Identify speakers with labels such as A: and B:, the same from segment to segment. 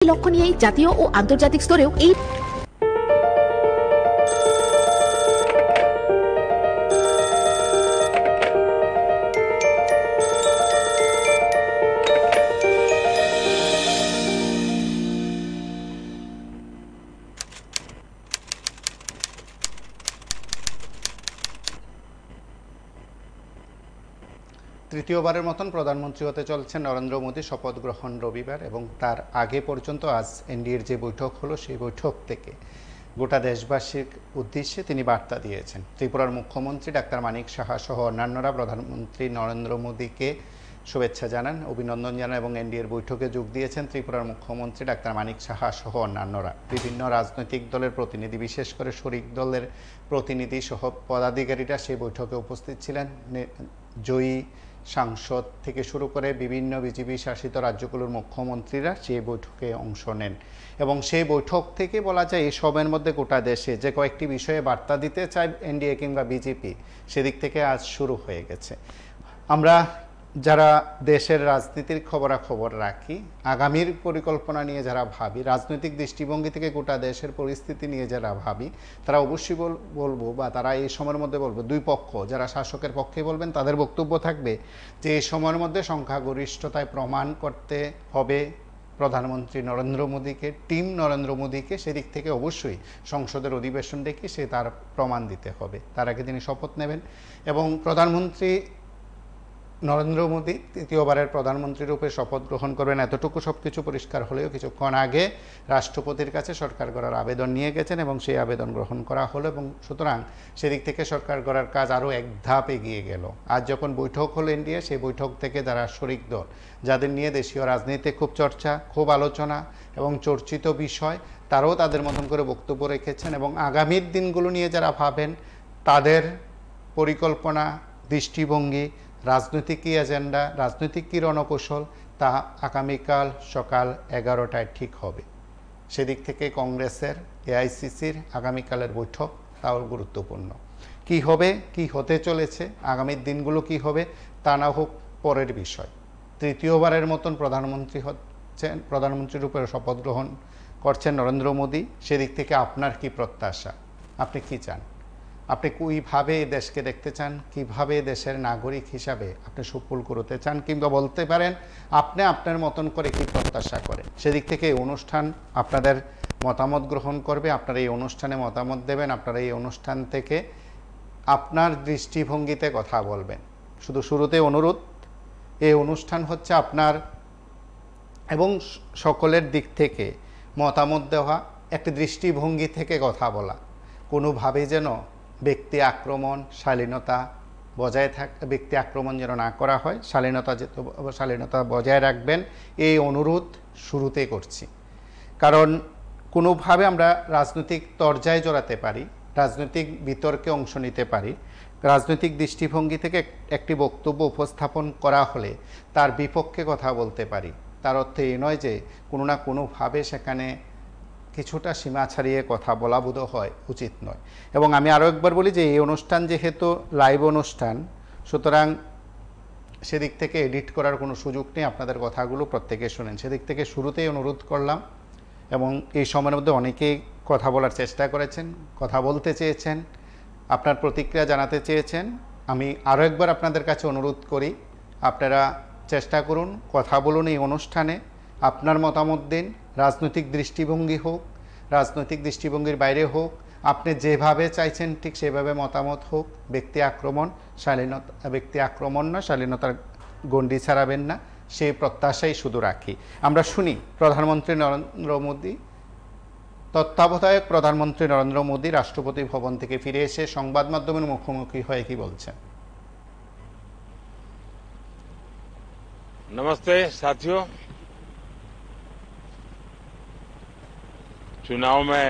A: লক্ষ্য নিয়ে জাতীয় ও আন্তর্জাতিক স্তরেও এই
B: তৃতীয়বারের মতন প্রধানমন্ত্রী হতে চলছেন নরেন্দ্র মোদী। শপথ গ্রহণ রবিবার এবং তার আগে পর্যন্ত আজ এনডিএর যে বৈঠক হলো সেই বৈঠক থেকে গোটা দেশবাসীর উদ্দেশ্যে তিনি বার্তা দিয়েছেন। ত্রিপুরার মুখ্যমন্ত্রী ডাক্তার মানিক সাহা সহ অন্যান্যরা প্রধানমন্ত্রী নরেন্দ্র মোদীকে শুভেচ্ছা জানান, অভিনন্দন জানান এবং এনডিএর বৈঠকে যোগ দিয়েছেন ত্রিপুরার মুখ্যমন্ত্রী ডাক্তার মানিক সাহা সহ অন্যান্যরা। বিভিন্ন রাজনৈতিক দলের প্রতিনিধি, বিশেষ করে শরিক দলের প্রতিনিধি সহ পদাধিকারীরা সেই বৈঠকে উপস্থিত ছিলেন। জয়ী সাংসদ থেকে শুরু করে বিভিন্ন বিজেপি শাসিত রাজ্যগুলোর মুখ্যমন্ত্রীরা সেই বৈঠকে অংশ নেন এবং সেই বৈঠক থেকে বলা যায় এসবের মধ্যে গোটা দেশে যে কয়েকটি বিষয়ে বার্তা দিতে চায় এনডিএ কিংবা বিজেপি, সেদিক থেকে আজ শুরু হয়ে গেছে। আমরা যারা দেশের রাজনীতির খবরাখবর রাখি, আগামীর পরিকল্পনা নিয়ে যারা ভাবি, রাজনৈতিক দৃষ্টিভঙ্গি থেকে গোটা দেশের পরিস্থিতি নিয়ে যারা ভাবি, তারা অবশ্যই বলবো বা তারা এই সময়ের মধ্যে বলবো, দুই পক্ষ যারা শাসকের পক্ষে বলবেন তাদের বক্তব্য থাকবে যে এই সময়ের মধ্যে সংখ্যাগরিষ্ঠতায় প্রমাণ করতে হবে প্রধানমন্ত্রী নরেন্দ্র মোদীকে, টিম নরেন্দ্র মোদীকে। সেদিক থেকে অবশ্যই সংসদের অধিবেশন ডেকে সে তার প্রমাণ দিতে হবে। তার আগে তিনি শপথ নেবেন এবং প্রধানমন্ত্রী নরেন্দ্র মোদী তৃতীয়বারের প্রধানমন্ত্রী রূপে শপথ গ্রহণ করবেন। এতটুকু সব কিছু পরিষ্কার হলেও কিছুক্ষণ আগে রাষ্ট্রপতির কাছে সরকার গড়ার আবেদন নিয়ে গেছেন এবং সেই আবেদন গ্রহণ করা হলো এবং সুতরাং সেদিক থেকে সরকার গড়ার কাজ আরও এক ধাপ এগিয়ে গেল। আজ যখন বৈঠক হলো এনডিএ, সেই বৈঠক থেকে যারা শরিক দল, যাদের নিয়ে দেশীয় রাজনীতিতে খুব চর্চা, খুব আলোচনা এবং চর্চিত বিষয়, তারাও তাদের মতন করে বক্তব্য রেখেছেন এবং আগামীর দিনগুলো নিয়ে যারা ভাবেন তাদের পরিকল্পনা, দৃষ্টিভঙ্গি, রাজনৈতিক কী এজেন্ডা, রাজনৈতিক কী রণকৌশল, তা আগামীকাল সকাল 11টায় ঠিক হবে। সেদিক থেকে কংগ্রেসের, এআইসিসির আগামীকালের বৈঠক তাও গুরুত্বপূর্ণ। কি হবে, কি হতে চলেছে, আগামীর দিনগুলো কি হবে তা না হোক পরের বিষয়। তৃতীয়বারের মতন প্রধানমন্ত্রী রূপে শপথ গ্রহণ করছেন নরেন্দ্র মোদী। সেদিক থেকে আপনার কি প্রত্যাশা, আপনি কি চান, আপনি কীভাবে দেশকে দেখতে চান, কিভাবে দেশের নাগরিক হিসাবে আপনি সুফল করতে চান, কিংবা বলতে পারেন আপনি আপনার মতন করে কি প্রত্যাশা করেন। সেদিক থেকে এই অনুষ্ঠান আপনাদের মতামত গ্রহণ করবে। আপনারা এই অনুষ্ঠানে মতামত দেবেন, আপনারা এই অনুষ্ঠান থেকে আপনার দৃষ্টিভঙ্গিতে কথা বলবেন। শুধু শুরুতে অনুরোধ, এই অনুষ্ঠান হচ্ছে আপনার এবং সকলের দিক থেকে মতামত দেওয়া, একটি দৃষ্টিভঙ্গি থেকে কথা বলা। কোনোভাবে যেন ব্যক্তি আক্রমণ, শালীনতা বজায় ব্যক্তি আক্রমণ যেন না করা হয়, শালীনতা বজায় রাখবেন, এই অনুরোধ শুরুতে করছি। কারণ কোনোভাবে আমরা রাজনৈতিক তরজায় জড়াতে পারি, রাজনৈতিক বিতর্কে অংশ নিতে পারি, রাজনৈতিক দৃষ্টিভঙ্গি থেকে একটি বক্তব্য উপস্থাপন করা হলে তার বিপক্ষে কথা বলতে পারি। তার অর্থ এই নয় যে কোনো না কোনোভাবে সেখানে কিছুটা সীমা ছাড়িয়ে কথা বলা বোধ হয় উচিত নয়। এবং আমি আরও একবার বলি যে এই অনুষ্ঠান যেহেতু লাইভ অনুষ্ঠান, সুতরাং সেদিক থেকে এডিট করার কোনো সুযোগ নেই। আপনাদের কথাগুলো প্রত্যেকে শোনেন, সেদিক থেকে শুরুতেই অনুরোধ করলাম। এবং এই সময়ের মধ্যে অনেকেই কথা বলার চেষ্টা করেছেন, কথা বলতে চেয়েছেন, আপনার প্রতিক্রিয়া জানাতে চেয়েছেন। আমি আরও একবার আপনাদের কাছে অনুরোধ করি, আপনারা চেষ্টা করুন, কথা বলুন এই অনুষ্ঠানে, আপনার মতামত দিন। রাজনৈতিক দৃষ্টিভঙ্গি হোক, রাজনৈতিক দৃষ্টিভঙ্গির বাইরে হোক, আপনি যেভাবে চাইছেন ঠিক সেভাবে মতামত হোক। ব্যক্তি আক্রমণ না, শালীনতার গণ্ডি ছাড়াবেন না, সেই প্রত্যাশাই শুধু রাখি। আমরা শুনি প্রধানমন্ত্রী নরেন্দ্র মোদী, তত্ত্বাবধায়ক প্রধানমন্ত্রী নরেন্দ্র মোদী রাষ্ট্রপতি ভবন থেকে ফিরে এসে সংবাদ মাধ্যমের মুখোমুখি হয়ে কি বলছেন।
C: नमस्ते साथियों, चुनाव में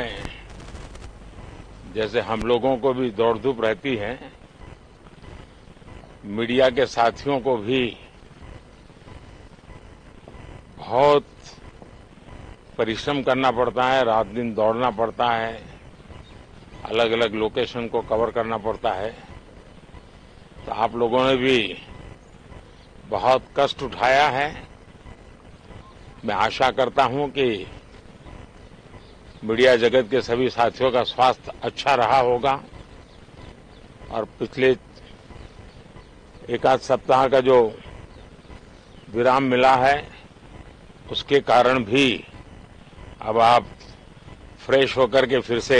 C: जैसे हम लोगों को भी दौड़ धूप रहती है, मीडिया के साथियों को भी बहुत परिश्रम करना पड़ता है, रात दिन दौड़ना पड़ता है, अलग अलग लोकेशन को कवर करना पड़ता है। तो आप लोगों ने भी बहुत कष्ट उठाया है। मैं आशा करता हूं कि मीडिया जगत के सभी साथियों का स्वास्थ्य अच्छा रहा होगा और पिछले एक आध सप्ताह का जो विराम मिला है उसके कारण भी अब आप फ्रेश होकर के फिर से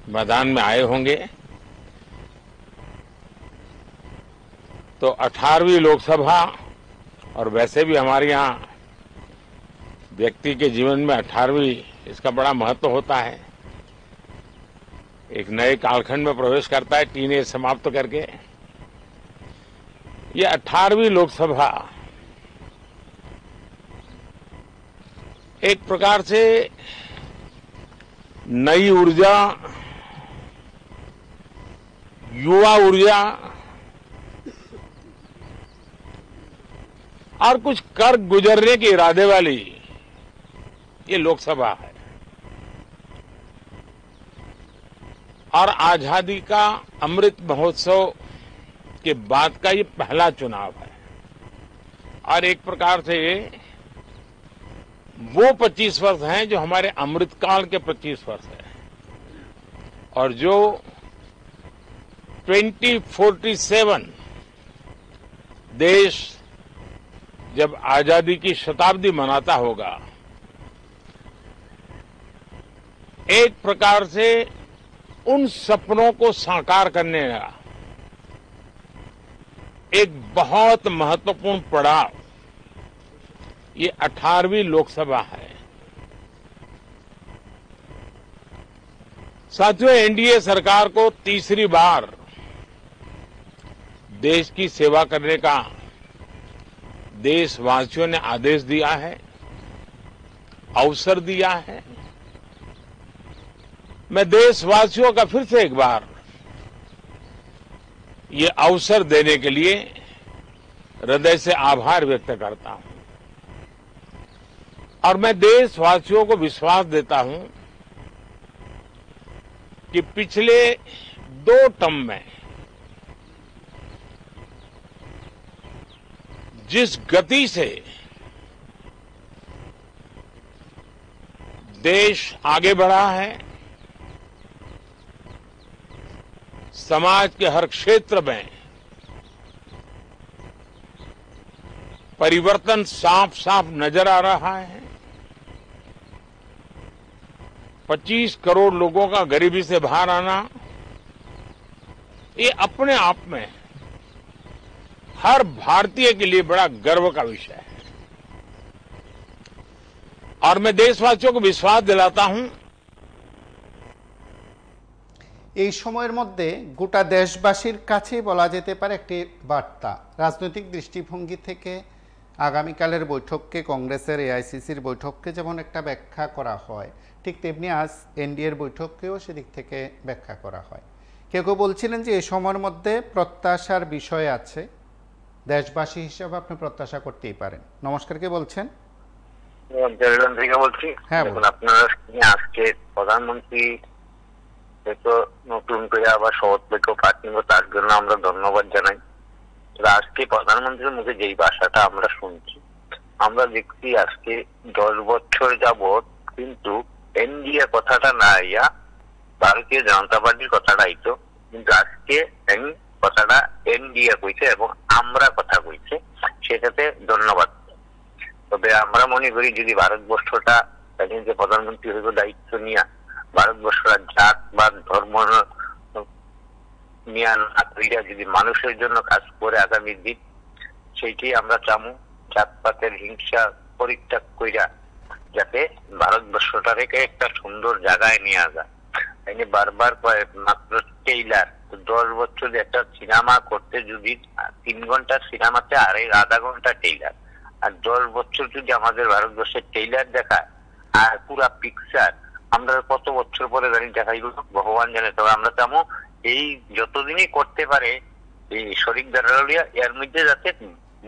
C: मैदान में आए होंगे। तो 18वीं लोकसभा, और वैसे भी हमारे यहाँ व्यक्ति के जीवन में 18वीं इसका बड़ा महत्व होता है। एक नए कालखंड में प्रवेश करता है टीनेज समाप्त करके। ये 18वीं लोकसभा एक प्रकार से नई ऊर्जा, युवा ऊर्जा और कुछ कर गुजरने के इरादे वाली ये लोकसभा है और आजादी का अमृत महोत्सव के बाद का ये पहला चुनाव है और एक प्रकार से वो 25 वर्ष हैं जो हमारे अमृतकाल के 25 वर्ष हैं और जो 2047 देश जब आजादी की शताब्दी मनाता होगा, एक प्रकार से उन सपनों को साकार करने का एक बहुत महत्वपूर्ण पड़ाव ये 18वीं लोकसभा है। साथियों, एनडीए सरकार को तीसरी बार देश की सेवा करने का देशवासियों ने आदेश दिया है, अवसर दिया है। मैं देशवासियों का फिर से एक बार ये अवसर देने के लिए हृदय से आभार व्यक्त करता हूं और मैं देशवासियों को विश्वास देता हूं कि पिछले 2 टर्म में जिस गति से देश आगे बढ़ा है, समाज के हर क्षेत्र में परिवर्तन साफ साफ नजर आ रहा है। 25 करोड़ लोगों का गरीबी से बाहर आना ये अपने आप में हर भारतीय के लिए बड़ा गर्व का विषय है और मैं देशवासियों को विश्वास दिलाता हूं
B: এই সময়ের মধ্যে গোটা দেশবাসীর কাছেই বলা যেতে পারে একটি বার্তা। রাজনৈতিক দৃষ্টিভঙ্গি থেকে আগামীকালের বৈঠককে, কংগ্রেসের এআইসিসির বৈঠককে যেমন একটা ব্যাখ্যা করা হয়, ঠিক তেমনি আজ এনডিএর বৈঠককেও সেদিক থেকে ব্যাখ্যা করা হয়। কেউ কেউ বলছিলেন যে এই সময়ের মধ্যে প্রত্যাশার বিষয় আছে, দেশবাসী হিসেবে আপনি প্রত্যাশা করতেই পারেন। নমস্কার, কে বলছেন?
D: থেকে বলছি।
B: হ্যাঁ,
D: আপনারা আজকে প্রধানমন্ত্রী তো নতুন করে আবার শপথ বাক্য পাঠ নিব, তার জন্য আমরা ধন্যবাদ জানাই। আজকে প্রধানমন্ত্রীর মুখে যেই ভাষাটা আমরা শুনছি, আমরা দেখছি আজকে 10 বছর যাবৎ কিন্তু এনডিএ কথাটা না আইয়া ভারতীয় জনতা পার্টির কথাটা আইতো, কিন্তু আজকে কথাটা এনডিএ কইছে এবং আমরা কথা কইছে, সেটাতে ধন্যবাদ। তবে আমরা মনে করি যদি ভারতবর্ষটা যে প্রধানমন্ত্রী হইব দায়িত্ব নিয়ে ভারতবর্ষরা জাত বা ধর্ম নিয়ে না কইরা যদি মানুষের জন্য কাজ করে আগামী দিন, সেইটাই আমরা চামু। জাতপাতের হিংসা পরিত্যাগ কইরা যাতে ভারতবর্ষটাকে একটা সুন্দর জায়গায় নিয়ে যায়। এনে বারবার মাত্র টেইলার 10 বছর একটা সিনেমা করতে যদি 3 ঘন্টার সিনেমাতে আধা ঘন্টা টেইলার, আর 10 বছর যদি আমাদের ভারতবর্ষের টেইলার দেখায় আর পুরা পিকচার আমরা কত বছর পরে জানি দেখাইব ভগবান জানে। তবে আমরা চামো এই যতদিনই করতে পারে এই শরিক দালালিয়া এর মধ্যে যাতে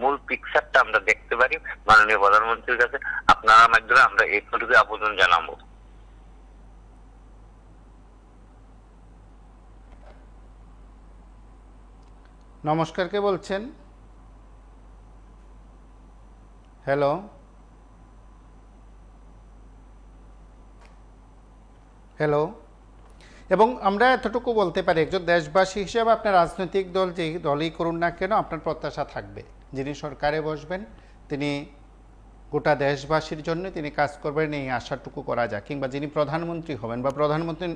D: মূল পিকচারটা আমরা দেখতে পারি মাননীয় প্রধানমন্ত্রীর কাছে। আপনার মাধ্যমে আমরা এইটুকু আবেদন জানাবো।
B: নমস্কার, কে বলছেন? Hello, hello. এবং আমরা এতটুকু বলতে পারি, একজন দেশবাসী হিসেবে আপনার রাজনৈতিক দল যেই দলই করুন না কেন, আপনার প্রত্যাশা থাকবে যিনি সরকারে বসবেন তিনি গোটা দেশবাসীর জন্য তিনি কাজ করবেন, এই আশাটুকু করা যায়। কিংবা যিনি প্রধানমন্ত্রী হবেন বা প্রধানমন্ত্রী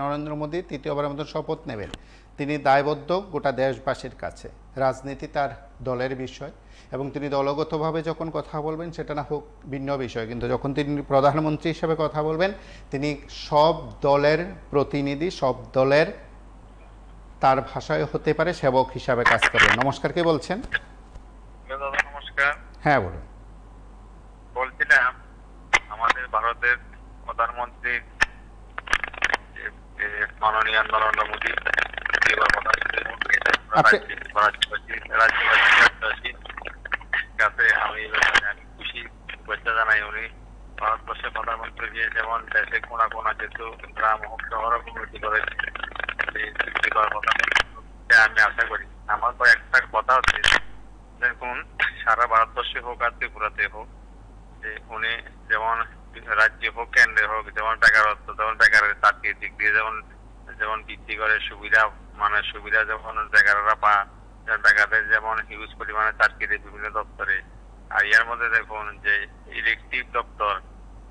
B: নরেন্দ্র মোদী তৃতীয়বারের মতো শপথ নেবেন, তিনি দায়বদ্ধ গোটা দেশবাসীর কাছে। রাজনীতি তার দলের বিষয় এবং তিনি দলগতভাবে যখন কথা বলবেন সেটা না হোক ভিন্ন বিষয়, কিন্তু যখন তিনি প্রধানমন্ত্রী হিসেবে কথা বলবেন তিনি সব দলের প্রতিনিধি, সব দলের তার ভাষায় হতে পারে সেবক হিসাবে কাজ করবেন। নমস্কার, কে বলছেন?
E: দাদা নমস্কার।
B: হ্যাঁ বলুন।
E: বলছিলাম আমাদের ভারতের প্রধানমন্ত্রী মাননীয় নরেন্দ্র মোদী আমি খুশি শুভেচ্ছা জানাই। উনি ভারতবর্ষের প্রধানমন্ত্রী দিয়ে যেমন দেশে কোনা কোনা যেহেতু গ্রাম হোক শহর উন্নতি করেছে, আমি আশা করি। আমার একটা কথা হচ্ছে, দেখুন সারা ভারতবর্ষে হোক আর ত্রিপুরাতে হোক, যে উনি যেমন রাজ্যে হোক কেন্দ্রে হোক, যেমন বেকারত্ব যেমন বেকারের চাকরির দিক দিয়ে যেমন যেমন বৃদ্ধি করে সুবিধা, মানে সুবিধা যেমন বেকাররা পা, বেকারদের যেমন হিউজ পরিমাণে চাকরি বিভিন্ন দপ্তরে। আর এর মধ্যে দেখুন যে ইলেকট্রিক দপ্তর,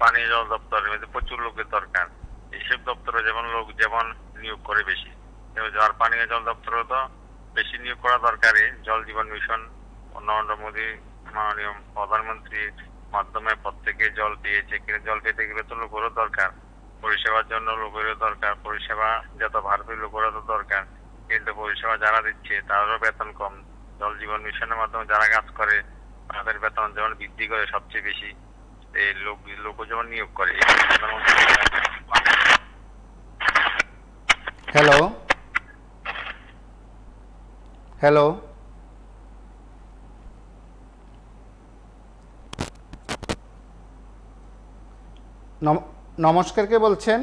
E: পানীয় জল দপ্তরের মধ্যে প্রচুর লোকের দরকার। এইসব দপ্তরে যেমন লোক যেমন নিয়োগ করে বেশি, আর পানীয় জল দপ্তরে তো বেশি নিয়োগ করা দরকারই। জল জীবন মিশন নরেন্দ্র মোদী মাননীয় প্রধানমন্ত্রীর মাধ্যমে প্রত্যেকে জল পেয়েছে, কিন্তু জল পেতে গেলে তো লোকেরও দরকার, পরিষেবার জন্য লোকেরও দরকার, পরিষেবা যত ভারতীয় লোকেরও তো দরকার, কিন্তু পরিষেবা যারা দিচ্ছে তাদেরও বেতন কম। জল জীবন মিশনের মাধ্যমে যারা কাজ করে তাদের বেতন যেমন বৃদ্ধি করে সবচেয়ে বেশি, এই লোক যেমন নিয়োগ করে।
B: হ্যালো হ্যালো নমস্কার, কে বলছেন?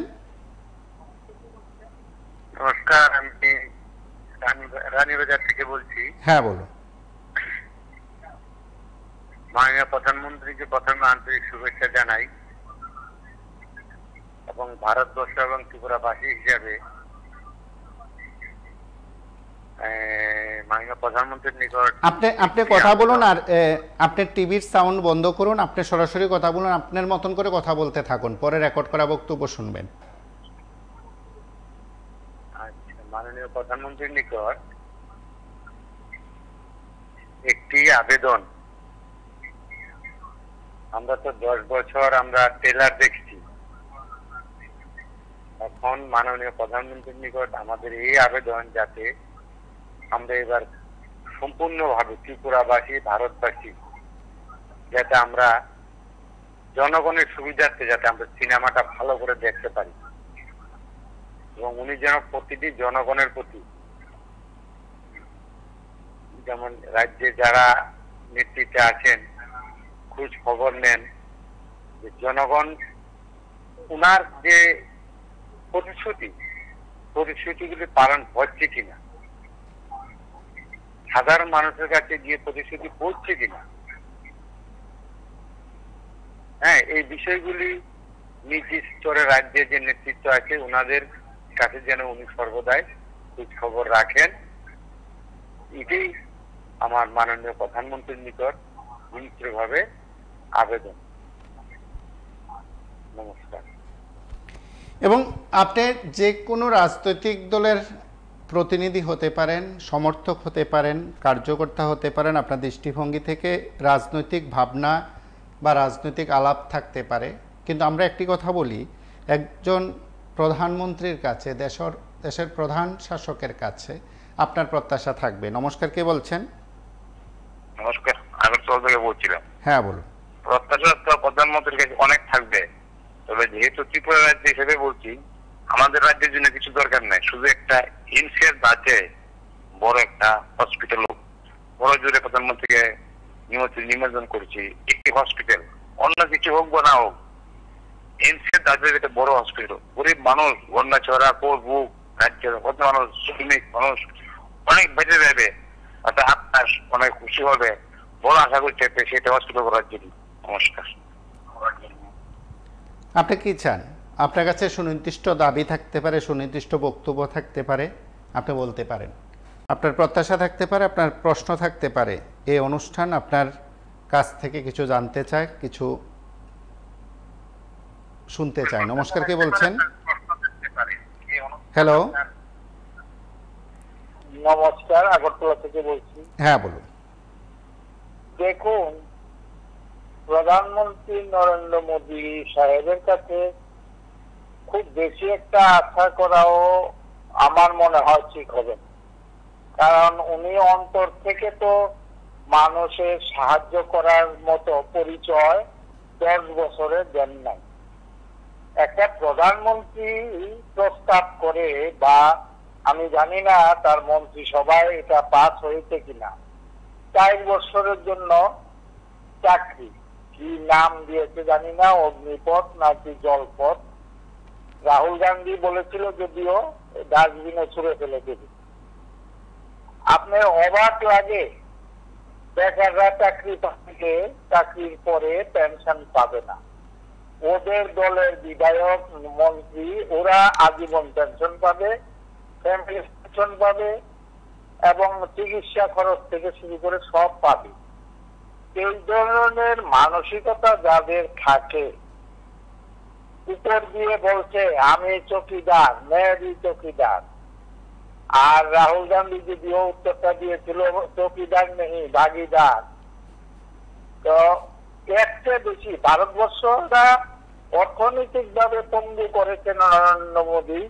E: নমস্কার, আমি রানীবাজার থেকে বলছি।
B: হ্যাঁ বলুন।
E: মাননীয় প্রধানমন্ত্রীকে প্রথমে আন্তরিক শুভেচ্ছা জানাই এবং ভারতবর্ষ এবং ত্রিপুরাবাসী হিসাবে মাননীয় প্রধানমন্ত্রীর নিকট
B: আপনি কথা বলুন, আর আপনি টিভির সাউন্ড বন্ধ করুন, আপনি সরাসরি কথা বলুন, আপনার মতন করে কথা বলতে থাকুন, পরে রেকর্ড করা বক্তব্য শুনবেন।
E: আচ্ছা, মাননীয় প্রধানমন্ত্রীর নিকট একটি আবেদন। আমরা তো 10 বছর আমরা ট্রেলার দেখছি, এখন মাননীয় প্রধানমন্ত্রীর নিকট আমাদের এই আবেদন, যাতে আমরা এবার সম্পূর্ণভাবে ত্রিপুরাবাসী ভারতবাসী যাতে আমরা জনগণের সুবিধার্থে যাতে আমরা সিনেমাটা ভালো করে দেখতে পারি এবং উনি যেন প্রতিটি জনগণের প্রতি, যেমন রাজ্যে যারা নেতৃত্বে আছেন, খোঁজ খবর নেন যে জনগণ উনার যে প্রতিশ্রুতিগুলি পালন হচ্ছে কিনা, সাধারণ মানুষের কাছে গিয়ে প্রতিশ্রুতি পৌঁছছে কিনা। হ্যাঁ, এই বিষয়গুলি নিজ স্তরে রাজ্যের যে নেতৃত্ব আছে ওনাদের কাছে যেন উনি সর্বদাই খোঁজ খবর রাখেন, এটাই আমার মাননীয় প্রধানমন্ত্রীর নিকট বিনীতভাবে আবেদন। নমস্কার।
B: এবং আপনি যে কোনো রাজনৈতিক দলের প্রতিনিধি হতে পারেন, সমর্থক হতে পারেন, কার্যকর্তা হতে পারেন, আপনার দৃষ্টিভঙ্গি থেকে রাজনৈতিক ভাবনা বা রাজনৈতিক আলাপ থাকতে পারে, কিন্তু আমরা একটি কথা বলি, একজন প্রধানমন্ত্রীর কাছে, দেশের প্রধান শাসকের কাছে আপনার প্রত্যাশা থাকবে। নমস্কার, কে বলছেন?
E: নমস্কার, আগরতলা থেকে বলছিলাম।
B: হ্যাঁ বলুন।
E: প্রত্যাশা তো প্রধানমন্ত্রীর কাছে অনেক থাকবে, তবে যেহেতু ত্রিপুরা রাজ্য হিসেবে বলছি, আমাদের রাজ্যের জন্য কিছু দরকার নাই, শুধু একটা ইনসিয়ার আছে, বড় একটা হসপিটাল, বড় জোরে প্রধানমন্ত্রীকে নিমন্ত্রণ করছি, একটি হসপিটাল, অন্য কিছু হোক বা না হোক, এনসিয়ার রাজ্যের একটা বড় হসপিটাল। গরিব মানুষ, বন্যা ছড়া বুক রাজ্যের কত মানুষ, শ্রমিক মানুষ অনেক বেঁচে যাবে, অর্থাৎ আপনার অনেক খুশি হবে, বড় আশা করছে সেটা হসপিটাল করার জন্য। নমস্কার।
B: আপনি কি চান আপনার কাছে সুনির্দিষ্ট দাবি থাকতে পারে, সুনির্দিষ্ট বক্তব্য থাকতে পারে, আপনি বলতে পারেন। আপনার প্রত্যাশা থাকতে পারে, আপনার প্রশ্ন থাকতে পারে। এই অনুষ্ঠান আপনার কাছ থেকে কিছু জানতে চায়, কিছু শুনতে চায়। নমস্কার, কে বলছেন? হ্যালো,
F: নমস্কার, আগরতলা থেকে বলছি।
B: হ্যাঁ বলুন।
F: দেখুন, প্রধানমন্ত্রী নরেন্দ্র মোদী সাহেবের কাছে খুব বেশি একটা আশা করাও আমার মনে হয় ঠিক হবে না। কারণ উনি অন্তর থেকে তো মানুষের সাহায্য করার মতো পরিচয় 10 বছরে দেন নাই। একটা প্রধানমন্ত্রী প্রস্তাব করে, বা আমি জানি না তার মন্ত্রিসভায় এটা পাস হয়েছে কিনা, 4 বছরের জন্য চাকরি, কি নাম দিয়েছে জানি না, অগ্নিপথ নাকি জলপথ। রাহুল গান্ধী বলেছিল যদিও ডাস্টবিনে ছুড়ে ফেলে দেবে। আপনার অবাক লাগে, বেকাররা চাকরি পাবে, চাকরির পরে পেনশন পাবে না। ওদের দলের বিধায়ক মন্ত্রী ওরা আজীবন পেনশন পাবে, ফ্যামিলি পেনশন পাবে, এবং চিকিৎসা খরচ থেকে শুরু করে সব পাবে। এই ধরনের মানসিকতা যাদের থাকে, উপর দিয়ে বলছে আমি চকিদার, মেয়েরই চকিদার। আর রাহুল গান্ধী যদিও উত্তরটা দিয়েছিল চকিদার নেই, ভাগিদার। তো এর চেয়ে বেশি ভারতবর্ষরা অর্থনৈতিক ভাবে পঙ্গু করেছে নরেন্দ্র মোদী।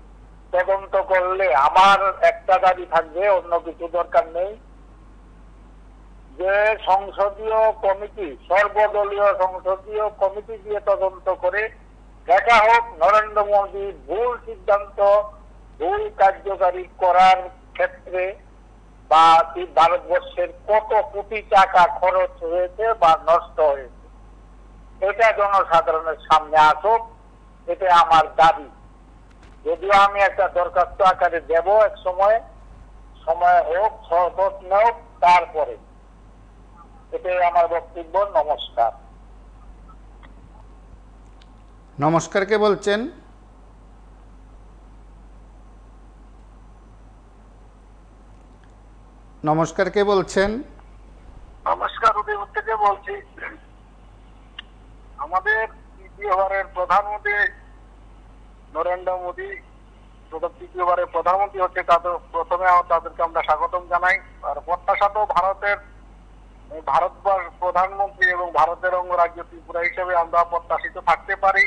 F: তদন্ত করলে আমার একটা দাবি থাকবে, অন্য কিছু দরকার নেই, যে সংসদীয় কমিটি, সর্বদলীয় সংসদীয় কমিটি দিয়ে তদন্ত করে দেখা হোক নরেন্দ্র মোদী ভুল সিদ্ধান্ত, ভুল কার্যকারী করার ক্ষেত্রে বা ভারতবর্ষের কত কোটি টাকা খরচ হয়েছে বা নষ্ট হয়েছে, এটা জনসাধারণের সামনে আসুক। এটা আমার দাবি। যদিও আমি একটা দরখাস্ত আকারে দেব এক সময় হোক, শপথ নেওক, তারপরে। এটাই আমার বক্তব্য। নমস্কার।
B: নমস্কার, কে বলছেন? নমস্কার, কে বলছেন?
F: নমস্কার, উদয়পুর থেকে বলছি। আমাদের তৃতীয়বারের প্রধানমন্ত্রী নরেন্দ্র মোদী তৃতীয়বারের প্রধানমন্ত্রী হচ্ছে, প্রথমে তাদেরকে আমরা স্বাগতম জানাই। আর প্রত্যাশা তো ভারতবর্ষ প্রধানমন্ত্রী এবং ভারতের অঙ্গরাজ্য ত্রিপুরা হিসেবে আমরা প্রত্যাশিত থাকতে পারি।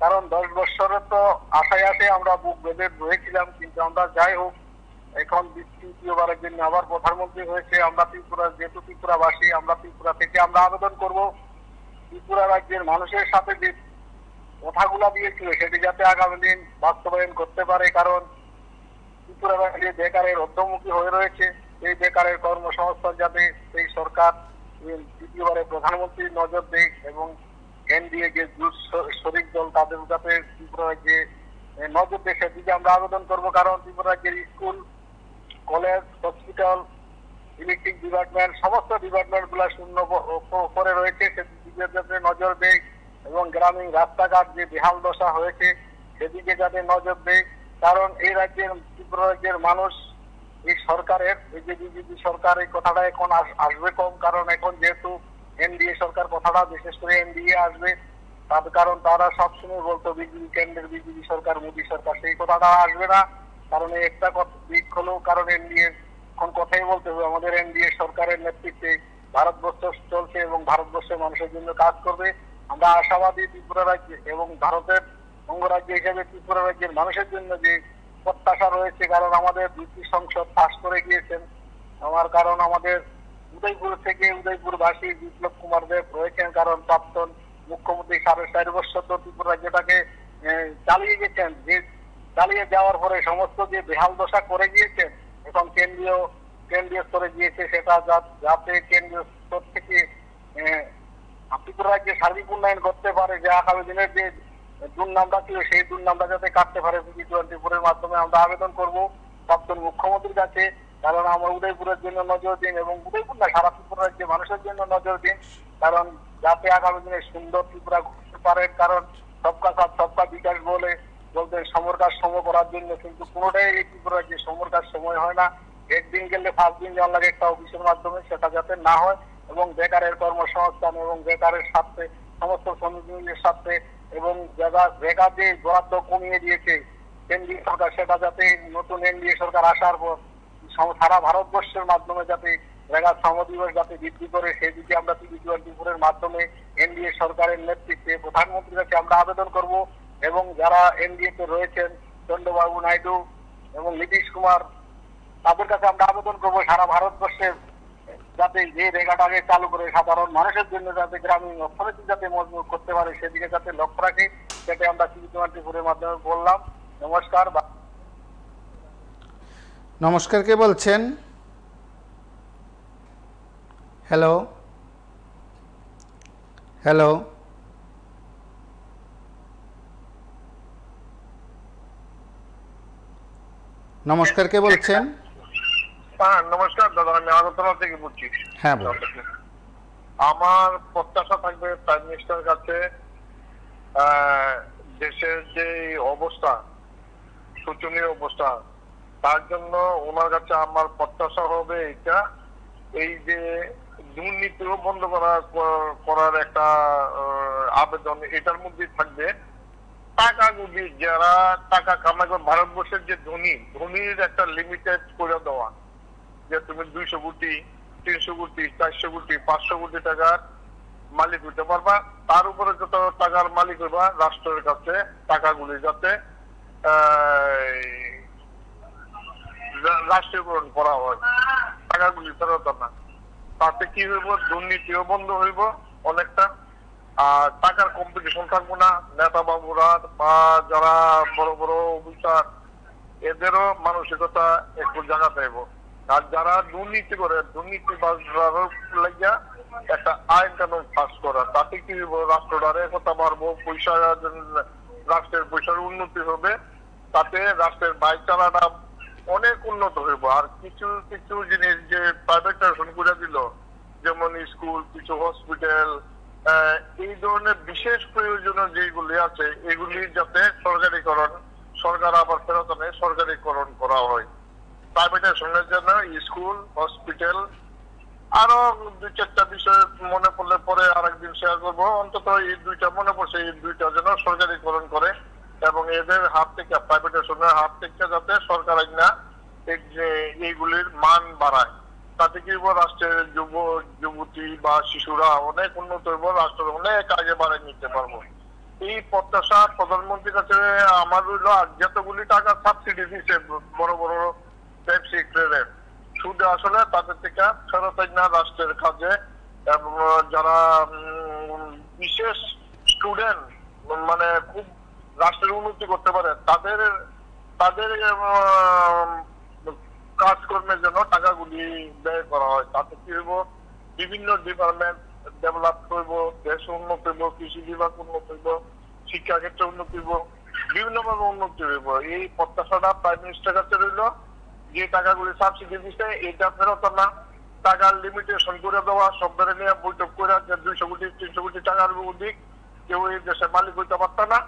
F: কারণ 10 বছরে তো আশায় আমরা বুক বেঁধে রয়েছিলাম। কিন্তু আমরা যাই হোক, এখন তৃতীয়বারের জন্য আবার প্রধানমন্ত্রী হয়েছে। আমরা যেহেতু ত্রিপুরাবাসী, আমরা ত্রিপুরা থেকে আমরা আবেদন করব ত্রিপুরা রাজ্যের মানুষের সাথে যে কথাগুলো দিয়েছিল সেটি যাতে আগামী দিন বাস্তবায়ন করতে পারে। কারণ ত্রিপুরা রাজ্যে বেকারের ঊর্ধ্বমুখী হয়ে রয়েছে। এই বেকারের কর্মসংস্থান যাতে এই সরকার তৃতীয়বারে প্রধানমন্ত্রী নজর দেয়, এবং এনডিএ যে শরিক দল তাদের যাতে ত্রিপুরা রাজ্যে নজর দেয় সেদিকে আমরা আবেদন করব। কারণ ত্রিপুরা রাজ্যের school, college, hospital, electric department, সমস্ত ডিপার্টমেন্ট গুলা শূন্য করে রয়েছে, সেদিকে যাতে নজর দেয়, এবং গ্রামীণ রাস্তাঘাট যে বেহাল দশা হয়েছে সেদিকে যাতে নজর দেয়। কারণ এই রাজ্যের, ত্রিপুরা রাজ্যের মানুষ এই সরকারের, এই যে বিজেপি সরকার, এই কথাটা এখন আসবে কম। কারণ এখন যেহেতু এনডিএ সরকার, কথাটা বিশেষ করে এনডিএ আসবে, তার কারণ তারা সবসময় বলতো বিজেপি কেন্দ্রের বিজেপি সরকার, মোদী সরকার, সেই কথাটা আসবে না। কারণ একটা দিক হলেও, কারণ এনডিএ এখন কথাই বলতে হবে আমাদের এনডিএ সরকারের নেতৃত্বে ভারতবর্ষ চলছে এবং ভারতবর্ষের মানুষের জন্য কাজ করবে। আমরা আশাবাদী ত্রিপুরা রাজ্যে এবং ভারতের অঙ্গরাজ্য হিসেবে ত্রিপুরা রাজ্যের মানুষের জন্য যে প্রত্যাশা রয়েছে। কারণ আমাদের 2টি সংসদ পাস করে গিয়েছেন কারণ আমাদের উদয়পুরবাসী বিপ্লব কুমার দেব রয়েছেন। কারণ প্রাক্তন মুখ্যমন্ত্রী 4.5 বছর তো ত্রিপুরা রাজ্যটাকে চালিয়ে গেছেন। যে চালিয়ে যাওয়ার পরে সমস্ত যে বেহাল দশা করে গিয়েছেন, এখন কেন্দ্রীয় স্তরে গিয়েছে, সেটা যাতে কেন্দ্রীয় স্তর থেকে ত্রিপুরা রাজ্যে সার্বিক উন্নয়ন করতে পারে, যে আগামী দিনের যে দুর্নামটা ছিল সেই দুর্নামটা যাতে কাটতে পারে G24 মাধ্যমে আমরা আবেদন করব প্রাক্তন মুখ্যমন্ত্রীর কাছে। কারণ আমরা উদয়পুরের জন্য নজর দিন, এবং উদয়পুর না সারা ত্রিপুরা রাজ্যের মানুষের জন্য নজর দিন। কারণ যাতে আগামী দিনে সুন্দর ত্রিপুরা ঘুরতে পারে। কারণ সবকা সাথ সবকা বিকাশ বলে করার জন্য, কিন্তু কোনোটাই এই ত্রিপুরার যে সমর সময় হয় না। একদিন গেলে 5 দিন যাওয়ার লাগে একটা অফিসের মাধ্যমে, সেটা যাতে না হয় এবং বেকারের কর্মসংস্থান এবং বেকারের স্বার্থে সমস্ত শ্রমিকদের স্বার্থে এবং যারা বেকার যে বরাদ্দ কমিয়ে দিয়েছে কেন্দ্রীয় সরকার, সেটা যাতে নতুন এনডিএ সরকার আসার পর সারা ভারতবর্ষের মাধ্যমে যাতে বেকার শ্রম দিবস যাতে বৃদ্ধি করে, সেদিকে আমরা টিভি24 এর মাধ্যমে এনডিএ সরকারের নেতৃত্বে প্রধানমন্ত্রীর কাছে আমরা আবেদন করব এবং যারা এনডিএ তে রয়েছেন চন্দ্রবাবু নাইডু এবং নীতিশ কুমার, তাদের কাছে আমরা আবেদন করবো সারা ভারতবর্ষে যাতে যে রেগাটাকে চালু করে সাধারণ মানুষের জন্য যাতে গ্রামীণ অর্থনীতি যাতে মজবুত করতে পারে, সেদিকে যাতে লক্ষ্য রাখে, সেটা আমরা টিভি24 মাধ্যমে বললাম। নমস্কার।
B: নমস্কার, কে বলছেন? হ্যালো হ্যালো নমস্কার, কে বলছেন?
F: হ্যাঁ নমস্কার দাদা, আমি আগরতলা থেকে বলছি।
B: হ্যাঁ বলুন।
F: আমার প্রত্যাশা থাকবে প্রাইম মিনিস্টারের কাছে, দেশের যে অবস্থা, শোচনীয় অবস্থা, তার জন্য ওনার কাছে আমার প্রত্যাশা হবে এটা, এই যে দুর্নীতিও বন্ধ করার একটা আবেদন এটার মধ্যে থাকবে। টাকাগুলি যারা টাকা কামাই করে, ভারতবর্ষের যে ধনীর একটা লিমিটেড করে দেওয়া, যে তুমি 200 কোটি 300 কোটি 400 কোটি 500 কোটি টাকার মালিক হইতে পারবা, তার উপরে যত টাকার মালিক হইবা রাষ্ট্রের কাছে টাকাগুলি যাতে রাষ্ট্রীয়করণ করা হয়, টাকাগুলি ফেরত না। তাতে কি হইব, দুর্নীতিও বন্ধ হইব অনেকটা, আর টাকার কম্পিটিশন থাকবো না। নেতা বাবুরা বা যারা বড় বড় অফিসার, এদেরও মানসিকতা একটু জায়গা পাইব। আর যারা দুর্নীতি করে, দুর্নীতিবাজরা লাগিয়া একটা আইন কানুন পাস করা, তাতে কি হইব, রাষ্ট্রটার একতা বাড়বো, পয়সা, রাষ্ট্রের পয়সার উন্নতি হবে, তাতে রাষ্ট্রের ভাইচারাটা অনেক উন্নত হইব। আর কিছু কিছু জিনিস যে প্রাইভেটাইজেশন করে দিল, যেমন স্কুল, কিছু হসপিটাল, এই ধরনের বিশেষ প্রয়োজনীয় যেগুলি আছে এগুলি যাতে সরকারিকরণ, সরকার আবার ফেরত আনে, সরকারিকরণ করা হয়। প্রাইভেটাইজেশনের জন্য স্কুল, হসপিটাল, আরো 2-4টা বিষয় মনে পড়লে পরে আরেকদিন শেয়ার করবো। অন্তত এই 2টা মনে পড়ছে, এই 2টা যেন সরকারিকরণ করে এবং এদের হাত থেকে, প্রাইভেটাইজেশনের হাত থেকে যাতে সরকার না এইগুলির মান বাড়ায়, তাতে কি রাষ্ট্রের যুবতী বা শিশুরা অনেক উন্নত হইব, রাষ্ট্র অনেক আগে বাড়াই নিতে পারবো। এই প্রত্যাশা প্রধানমন্ত্রীর কাছে আমার রইল। আর যতগুলি টাকা সাবসিডি দিচ্ছে বড় বড় ব্যবসায়ীদের, সুদে আসলে তাদের থেকে ফেরত না রাষ্ট্রের কাজে, এবং যারা বিশেষ স্টুডেন্ট মানে খুব রাষ্ট্রের উন্নতি করতে পারে, তাদের কাজকর্মের জন্য টাকাগুলি ব্যয় করা হয়। তাতে কি হইব, বিভিন্ন ডিপার্টমেন্ট ডেভেলপ করব, দেশ উন্নত হইব, কৃষি বিভাগ উন্নত হইব, শিক্ষা ক্ষেত্রে উন্নতি হইব, বিভিন্ন ভাবে উন্নতি হইব। এই প্রত্যাশাটা প্রাইম মিনিস্টার কাছে রইল। যে টাকাগুলি সাবসিডি দিচ্ছে এটা ফেরত না, টাকার লিমিটেশন করে দেওয়া, সব ধরে নিয়ে বৈঠক করে 200 কোটি 300 কোটি টাকার অধিক কেউ এই দেশের মালিক হইতে পারত না।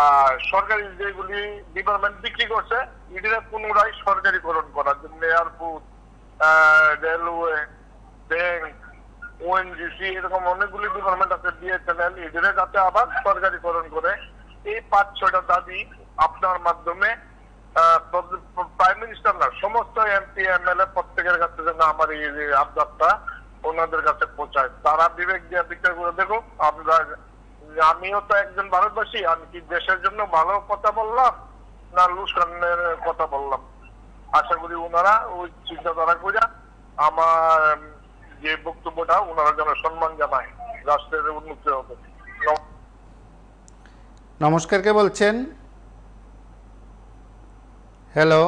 F: আর সরকারি যেগুলি ডিপার্টমেন্ট বিক্রি করছে এগুলো পুনরায় সরকারিকরণ করা, যেমন এয়ারপোর্ট, রেলওয়ে, ব্যাংক, ওএনজিসি, এরকম অনেকগুলি ডিপার্টমেন্ট আছে, বিএসএনএল, এগুলো যাতে আবার সরকারিকরণ করে। এই 5-6টা দাবি আপনার মাধ্যমে প্রাইম মিনিস্টার না, সমস্ত এমপি এমএলএ প্রত্যেকের কাছে যেন আমার এই আবদারটা ওনাদের কাছে পৌঁছায়। তারা বিবেক দিয়ে বিচার করে দেখো। আমিও তো একজন ভারতবাসী, আমি কি দেশের জন্য ভালো কথা বললাম না লুসানের কথা বললাম? আশা করি ওনারা ওই চিন্তাধারা করে আমার যে বক্তব্যটা ওনারা যেন সম্মান জানায়, রাষ্ট্রের উন্নতি হবে।
B: নমস্কার, কে বলছেন? হ্যালো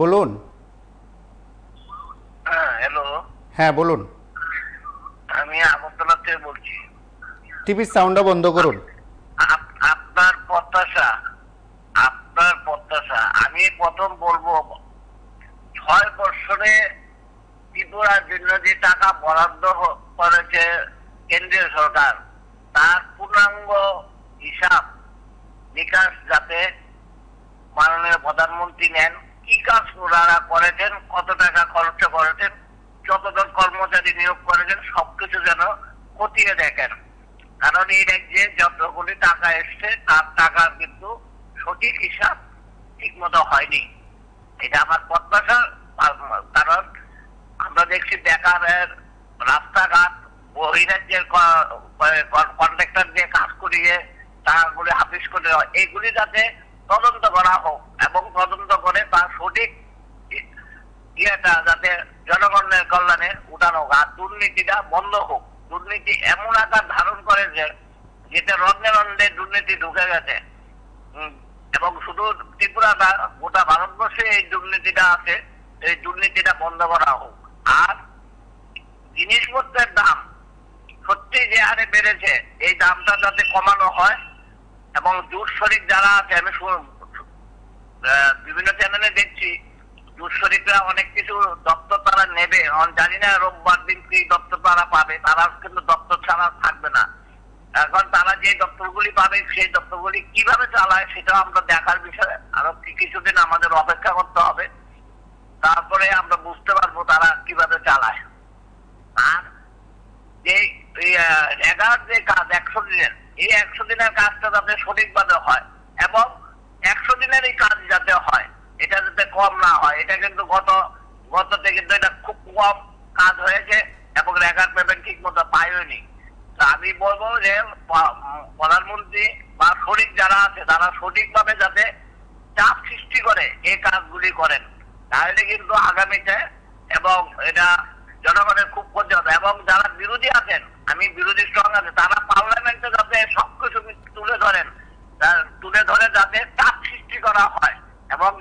B: বলুন।
F: হ্যাঁ হ্যালো,
B: হ্যাঁ বলুন।
F: আমি আগরতলা থেকে বলছি।
B: টিভির সাউন্ডটা বন্ধ করুন।
F: আপনার প্রত্যাশা, আমি প্রথম বলবো 6 বছরে ত্রিপুরার জন্য যে টাকা বরাদ্দ করেছে কেন্দ্রীয় সরকার তার পূর্ণাঙ্গ হিসাব নিকাশ যাতে মাননীয় প্রধানমন্ত্রী নেন, কি কাজ ওনারা করেছেন, কত টাকা খরচ করেছেন, যতজন কর্মচারী নিয়োগ করেছেন, সবকিছু যেন খতিয়ে দেখেন। কারণ এই রাজ্যে যতগুলি টাকা এসছে তার টাকা কিন্তু সঠিক হিসাব ঠিক মতো হয়নি, এটা আমার প্রত্যাশা। কারণ আমরা দেখছি বেকারের রাস্তাঘাট বহিরাজ্যের কন্ট্রাক্টর দিয়ে কাজ করিয়ে টাকাগুলি হাফিস করে এইগুলি যাতে তদন্ত করা হোক এবং তদন্ত করে তার সঠিক ইয়েটা যাতে জনগণের কল্যাণে উঠানো হোক, আর দুর্নীতিটা বন্ধ হোক। দুর্নীতি এমন আকার ধারণ করে যে যেটা রন্ধে রন্ধে দুর্নীতি ঢুকে গেছে, এবং শুধু ত্রিপুরা না গোটা ভারতবর্ষে এই দুর্নীতিটা আছে, এই দুর্নীতিটা বন্ধ করা হোক। আর জিনিসপত্রের দাম সত্যি যে হারে বেড়েছে এই দামটা যাতে কমানো হয়, এবং জুট শরিক যারা আছে, আমি বিভিন্ন চ্যানেলে দেখছি জুট শরিকরা অনেক কিছু দপ্তর তারা নেবে, জানি না রোববার দিন কি দপ্তর তারা পাবে, তারা কিন্তু দপ্তর ছাড়া থাকবে না। এখন তারা যে দপ্তরগুলি পাবে সেই দপ্তরগুলি কিভাবে চালায় সেটা আমরা দেখার বিষয়, আরো কিছুদিন আমাদের অপেক্ষা করতে হবে, তারপরে আমরা বুঝতে পারবো তারা কিভাবে চালায়। আর যে 11 যে কাজ 100 দিনের, এই 100 দিনের কাজটা যাতে সঠিকভাবে হয় এবং 100 দিনের এই কাজ যাতে হয়, এটা যাতে কম না হয়। এটা কিন্তু গততে কিন্তু এটা খুব কম কাজ হয়েছে এবং রেগার পেমেন্ট ঠিক মতো পাইনি। আমি বলবো যে প্রধানমন্ত্রী বা শরিক যারা আছে তারা সঠিকভাবে যাতে চাপ সৃষ্টি করে এই কাজগুলি করেন, তাহলে কিন্তু আগামীতে এবং এটা জনগণের খুব ক্ষতি হবে। এবং যারা বিরোধী আছেন, আমি বিরোধী স্ট্রং আছে, তারা পার্লামেন্টে যাতে সবকিছু তুলে ধরে যাতে চাপ সৃষ্টি করা হয়, এবং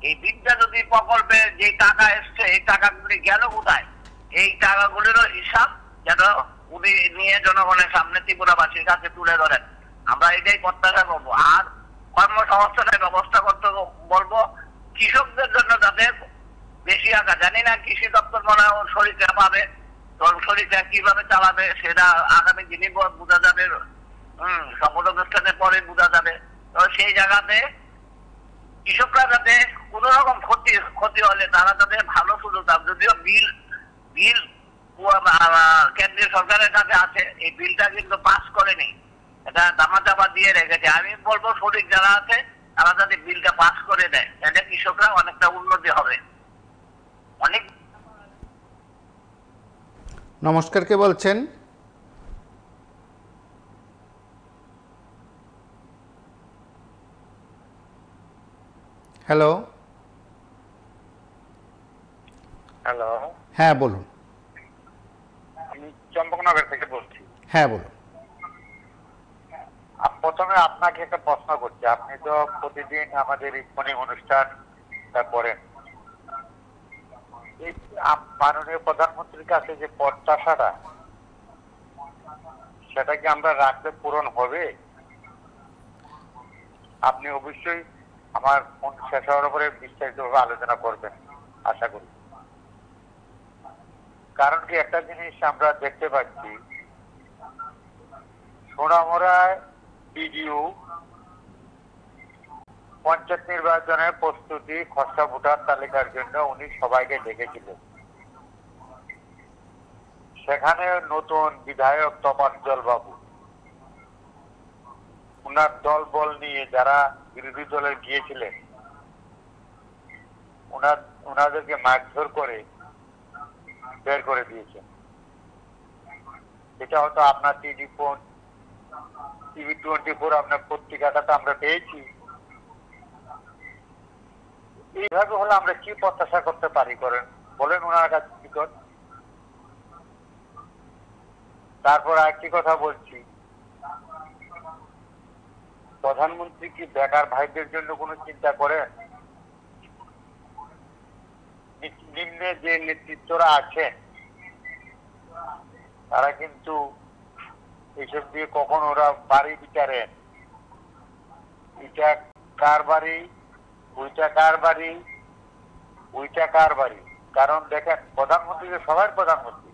F: এই বিদ্যা যদি প্রকল্পে যে টাকা এসছে এই টাকাগুলি গেল কোথায়, এই টাকাগুলিরও হিসাব যেন উনি নিয়ে জনগণের সামনে ত্রিপুরাবাসীর কাছে তুলে ধরেন, আমরা এটাই প্রত্যাশা করবো। আর কর্মসংস্থানের ব্যবস্থা করতে বলবো, কৃষকদের জন্য যাতে বেশি আঁকা, জানি না কৃষি দপ্তর মনে হয় শরীরটা পাবে, শরীরটা কিভাবে চালাবে সেটা আগামী দিনই বোঝা যাবে, শপথ অনুষ্ঠানের পরে বোঝা যাবে। তো সেই জায়গাতে কৃষকরা যাতে কোন রকম ক্ষতি হলে তারা যাতে ভালো সুযোগ পাবে। যদিও বিল কেন্দ্রীয় সরকারের কাছে আছে, এই বিলটা কিন্তু পাস করেনি, এটা দামাচাপা দিয়ে রেখেছে। আমি বলবো শরিক যারা আছে তারা যাতে বিলটা পাস করে দেয়, তাহলে কৃষকরা অনেকটা উন্নতি হবে। অনেক
B: নমস্কার, কে বলছেন? হ্যালো।
E: হ্যালো,
B: হ্যাঁ বলুন।
E: আমি চম্পকনগর থেকে বলছি।
B: হ্যাঁ বলুন।
E: প্রথমে আপনাকে একটা প্রশ্ন করছি, আপনি তো প্রতিদিন আমাদের ইকোনমিক অনুষ্ঠানটা করেন, এই মাননীয় প্রধানমন্ত্রীর কাছে যে প্রত্যাশাটা সেটা কি আমরা রাখলে পূরণ হবে? আপনি অবশ্যই আমার ফোন শেষ হওয়ার উপরে বিস্তারিতভাবে আলোচনা করবেন আশা করি। কারণ কি একটা জিনিস আমরা দেখতে পাচ্ছি, সোনামুড়ায় বিডিও পঞ্চায়েত নির্বাচনের প্রস্তুতি খসড়া ভোটার তালিকার জন্য উনি সবাইকে ডেকেছিলেন। সেখানে নতুন বিধায়ক তফাজ্জল বাবু উনার দল বল নিয়ে যারা বিরোধী দলে গিয়েছিলেন উনাদেরকে মারধর করে বের করে দিয়েছেন। এটা হয়তো আপনার টিভি24 আপনার পত্রিকাটা আমরা পেয়েছি। এইভাবে হলে আমরা কি প্রত্যাশা করতে পারি করেন বলেন ওনার কাছে কি কর। তারপর আরেকটি কথা বলছি, প্রধানমন্ত্রী কি বেকার ভাইদের জন্য কোনো চিন্তা করেন? নিম্নে যে নেতৃত্বরা আছেন তারা কিন্তু এইসব দিয়ে কখন ওরা বাড়ি বিচারেন, এটা কার বাড়ি, ওইটা কার বাড়ি, ওইটা কার বাড়ি। কারণ দেখেন প্রধানমন্ত্রী সবার প্রধানমন্ত্রী,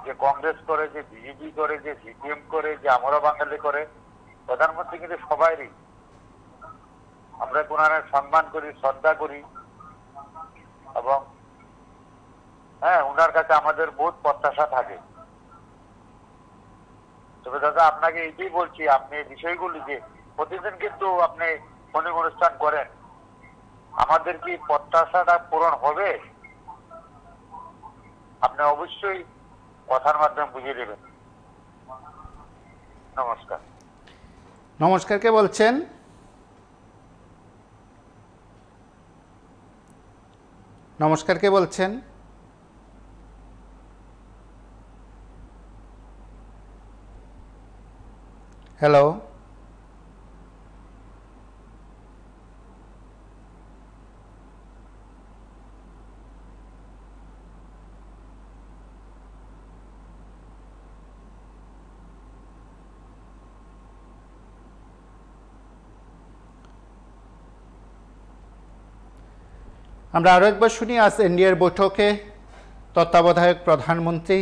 F: যে কংগ্রেস করে, যে বিজেপি করে, যে সিপিএম করে, যে আমরা বাঙালি করে, প্রধানমন্ত্রী কিন্তু সবাইরই। আমরা ওনার সম্মান করি, শ্রদ্ধা করি এবং হ্যাঁ, ওনার কাছে আমাদের বহুত প্রত্যাশা থাকে। তবে দাদা আপনাকে এইটাই বলছি, আপনি এই বিষয়গুলি যে প্রতিদিন কিন্তু আপনি অনেক অনুষ্ঠান করেন, আমাদের কি প্রত্যাশাটা পূরণ হবে? আপনি অবশ্যই কথার মাধ্যমে বুঝিয়ে দেবেন। নমস্কার।
B: নমস্কার, কে বলছেন? নমস্কার, কে বলছেন? হ্যালো, আমরা আরো একবার শুনি আজ এনডিএর বৈঠকে তত্ত্বাবধায়ক প্রধানমন্ত্রী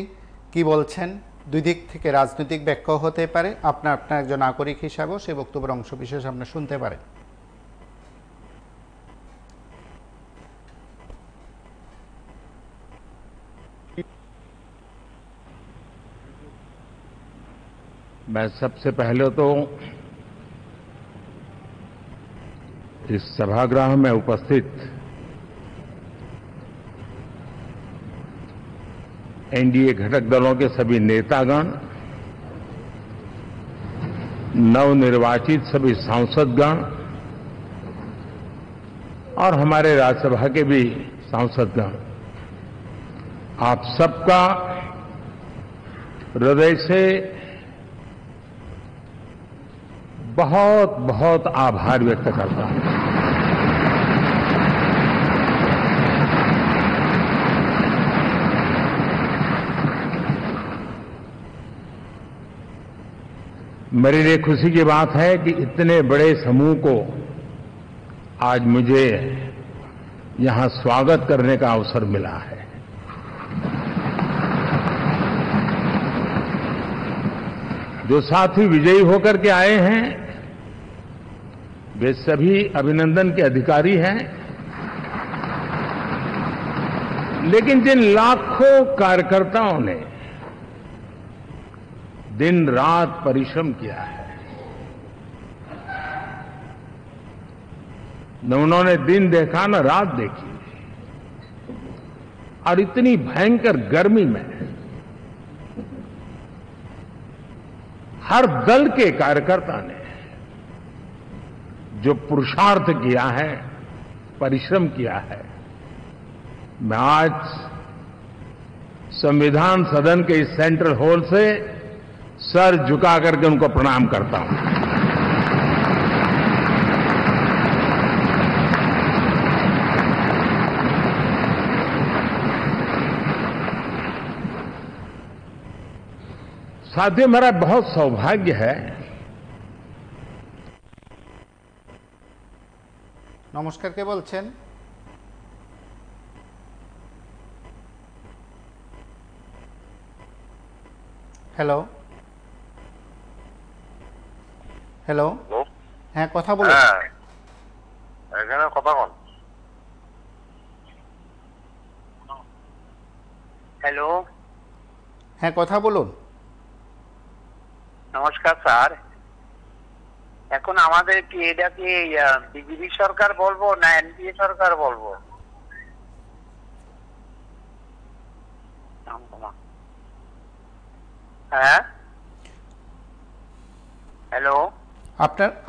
B: কি বলছেন। দুই দিক থেকে রাজনৈতিক ব্যাখ্যা হতে পারে, আপনার একজন নাগরিক হিসাবেও সেই বক্তব্যের অংশবিশেষ আপনার শুনতে পারেন।
C: मैं सबसे पहले तो इस सभागृह में उपस्थित एनडीए घटक दलों के सभी नेतागण, नवनिर्वाचित सभी सांसदगण और हमारे राज्यसभा के भी सांसदगण, आप सबका हृदय से बहुत बहुत आभार व्यक्त करता हूं। मेरे लिए खुशी की बात है कि इतने बड़े समूह को आज मुझे यहां स्वागत करने का अवसर मिला है। जो साथी विजयी होकर के आए हैं वे सभी अभिनंदन के अधिकारी हैं, लेकिन जिन लाखों कार्यकर्ताओं ने दिन रात परिश्रम किया है, न उन्होंने दिन देखा न रात देखी, और इतनी भयंकर गर्मी में हर दल के कार्यकर्ता ने जो पुरुषार्थ किया है, परिश्रम किया है, मैं आज संविधान सदन के इस सेंट्रल हॉल से सर झुका करके उनको प्रणाम करता हूं। साथियों, मेरा बहुत सौभाग्य है।
B: নমস্কার, কে বলছেন? হ্যালো, হ্যালো, হ্যাঁ কথা বলুন।
F: এখানে কথা বল। হ্যালো,
B: হ্যাঁ কথা বলুন।
F: নমস্কার স্যার। এখন আমাদের কি এটা কি বিজেপি সরকার বলবো না এনডিএ সরকার বলবো? হ্যাঁ, হ্যালো,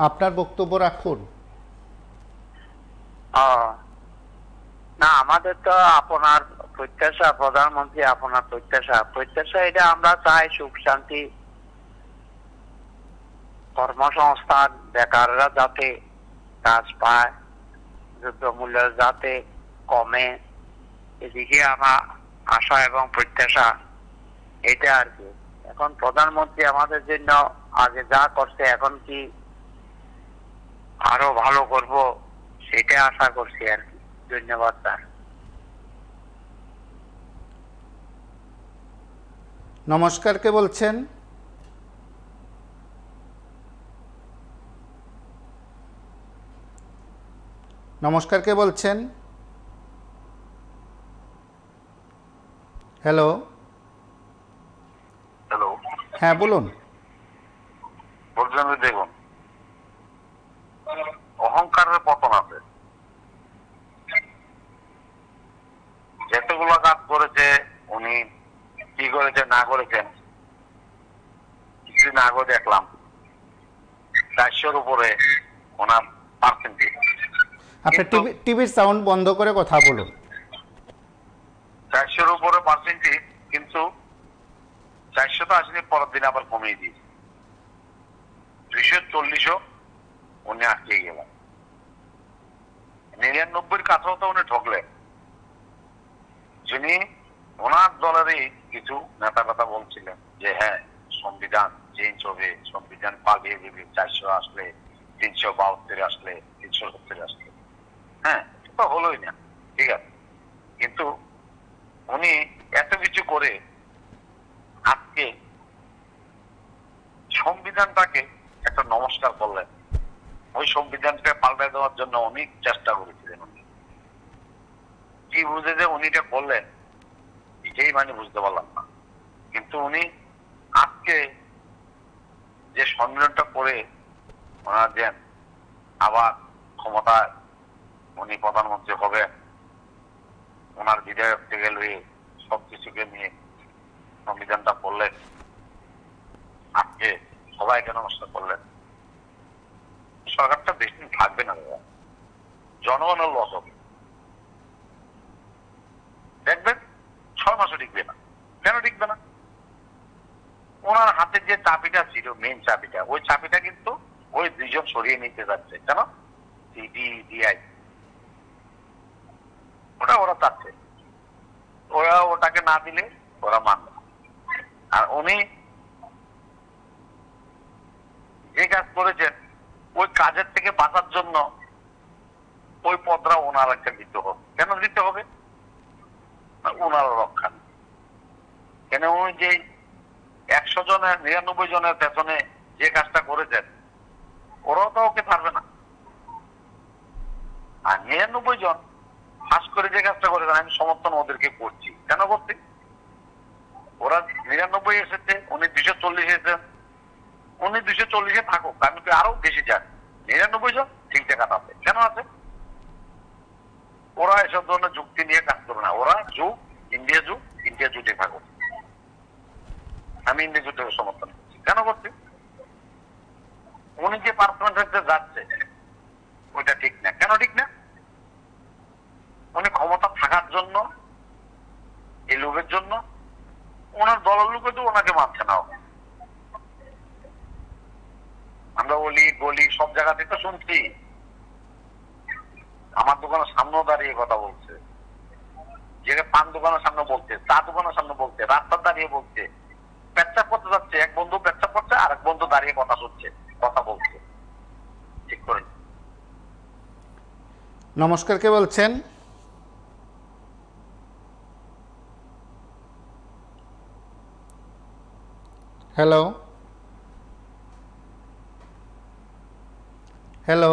B: আপনার বক্তব্য রাখুন।
F: না, আমাদের তো আপনার প্রত্যাশা, প্রধানমন্ত্রী আপনার প্রত্যাশা এটা আমরা চাই সুখ শান্তি, কর্মসংস্থান, বেকাররা যাতে কাজ পায়, দ্রব্যমূল্য যাতে কমে, এদিকে আমার আশা এবং প্রত্যাশা এটা আর কি। এখন প্রধানমন্ত্রী আমাদের জন্য আগে যা করছে এখন কি আরো ভালো করব সেটা আশা করছি আর কি। ধন্যবাদ স্যার।
B: নমস্কার, কে বলছেন? নমস্কার, কে বলছেন? হ্যালো।
F: হ্যালো,
B: হ্যাঁ বলুন।
F: বলছেন যে দেখুন, অহংকারের পতন আছে। যেতগুলো কাজ করেছে উনি কি করেছে না করেছেন কিছুদিন আগে দেখলাম 400-র উপরে ওনার পার্সেন্টেজ।
B: আপনি টিভির সাউন্ড বন্ধ করে কথা বলুন।
F: 400-র উপরে পার্সেন্টেজ, কিন্তু 400 তো আসলে পরের দিন আবার কমিয়ে দিয়েছে। 240-ও উনি আটকে গেলেন। 99-র কাছেও তো উনি ঠকলেন। যিনি ওনার দলেরই কিছু নেতা কথা বলছিলেন যে হ্যাঁ সংবিধান চেঞ্জ হবে, সংবিধান পাল্টিয়ে দিবে, 400 আসলে, 372 আসলে, 370 আসলে। হ্যাঁ, তো হলোই না, ঠিক আছে। কিন্তু উনি এত কিছু করে আজকে সংবিধানটাকে একটা নমস্কার করলেন। ওই সংবিধানকে পাল্টে দেওয়ার জন্য অনেক চেষ্টা করেছিলেন উনি। কি বুঝে যে উনি এটা করলেন এটাই মানে বুঝতে পারলাম না। কিন্তু উনি আজকে যে সম্মেলনটা করে ওনার দেন আবার ক্ষমতায় উনি প্রধানমন্ত্রী হবেন, ওনার বিধায়ক থেকে লয়ে সবকিছুকে নিয়ে সংবিধানটা করলেন, আজকে সবাইকে নমস্কার করলেন। সরকারটা বেশি দিন থাকবে না দাদা, জনগণের লস হবে। দেখবেন 6 মাসও টিকবে না। কেন টিকবে না? ওনার হাতে যে চাবিটা ছিল, মেন চাবিটা, ওই চাবিটা কিন্তু ওই দুইজন সরিয়ে নিতে যাচ্ছে। কেন? সিবিআই ওরা চাচ্ছে, ওরা ওটাকে না দিলে ওরা মানবে। আর উনি যে কাজ করেছেন ওই কাজের থেকে বাঁচার জন্য ওই পদরা ওনার একটা দিতে হবে। কেন দিতে হবে? ওনার রক্ষা নেই। কেন? উনি যে 100 জনের 99 জনের পেছনে যে কাজটা করেছেন ওরাও তো ওকে পারবে না। আর 99 জন ফাঁস করে যে কাজটা করেছেন আমি সমর্থন ওদেরকে করছি। কেন করছি? ওরা 99 এসেছে, উনি 240 এসেছেন। উনি 240-এ থাকুক, আমি তো আরো বেশি যান। 99 জন ঠিক জায়গাটা আছে। কেন আছে? ওরা এসব ধরনের যুক্তি নিয়ে কাজ করবে না। ওরা ইন্ডিয়া জুটে থাকুক। আমি ইন্ডিয়া জুটে সমর্থন করছি। কেন করছি? উনি যে পারফরমেন্স যাচ্ছে ওইটা ঠিক না। কেন ঠিক না? উনি ক্ষমতা থাকার জন্য, এই লোকের জন্য, ওনার দলের লোকে তো ওনাকে মানছে না। আমরা অলি গলি সব জায়গাতে তো শুনছি। আমার দোকানের সামনেও দাঁড়িয়ে কথা বলছে, যেটা পান দোকানের সামনে বলছে, চা দোকানের সামনে বলছে, রাস্তার দাঁড়িয়ে বলছে, পেচ্ছাপ করতে যাচ্ছে, এক বন্ধু পেচ্ছাপ করছে, আর এক বন্ধু দাঁড়িয়ে কথা বলছে। ঠিক করে।
B: নমস্কার, কে বলছেন? হ্যালো। হ্যালো।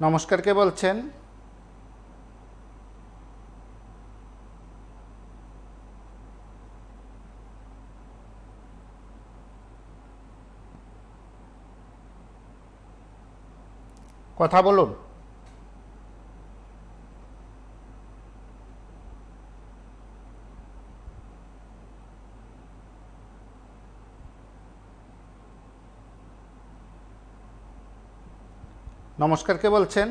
B: নমস্কার, কে বলছেন? কথা বলুন। নমস্কার, কে বলছেন?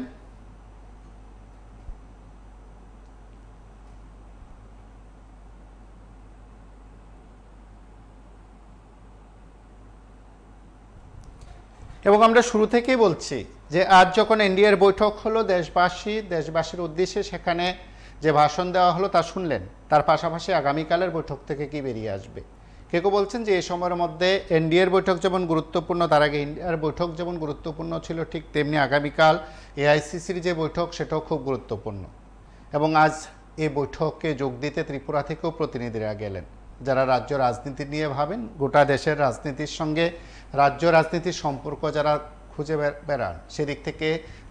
B: এবং আমরা শুরু থেকেই বলছি যে আজ যখন এনডিএর বৈঠক হলো দেশবাসীর উদ্দেশ্যে, সেখানে যে ভাষণ দেওয়া হলো তা শুনলেন, তার পাশাপাশি আগামীকালের বৈঠক থেকে কি বেরিয়ে আসবে? কেউ বলছেন যে এই সময়ের মধ্যে এনডিএর বৈঠক যেমন গুরুত্বপূর্ণ, তার আগে ইন্ডিয়ার বৈঠক যেমন গুরুত্বপূর্ণ ছিল, ঠিক তেমনি আগামীকাল এআইসিসির যে বৈঠক সেটাও খুব গুরুত্বপূর্ণ। এবং আজ এই বৈঠকে যোগ দিতে ত্রিপুরা থেকেও প্রতিনিধিরা গেলেন, যারা রাজ্য রাজনীতি নিয়ে ভাবেন, গোটা দেশের রাজনীতির সঙ্গে রাজ্য রাজনীতির সম্পর্ক যারা খুঁজে বেড়ান। সেদিক থেকে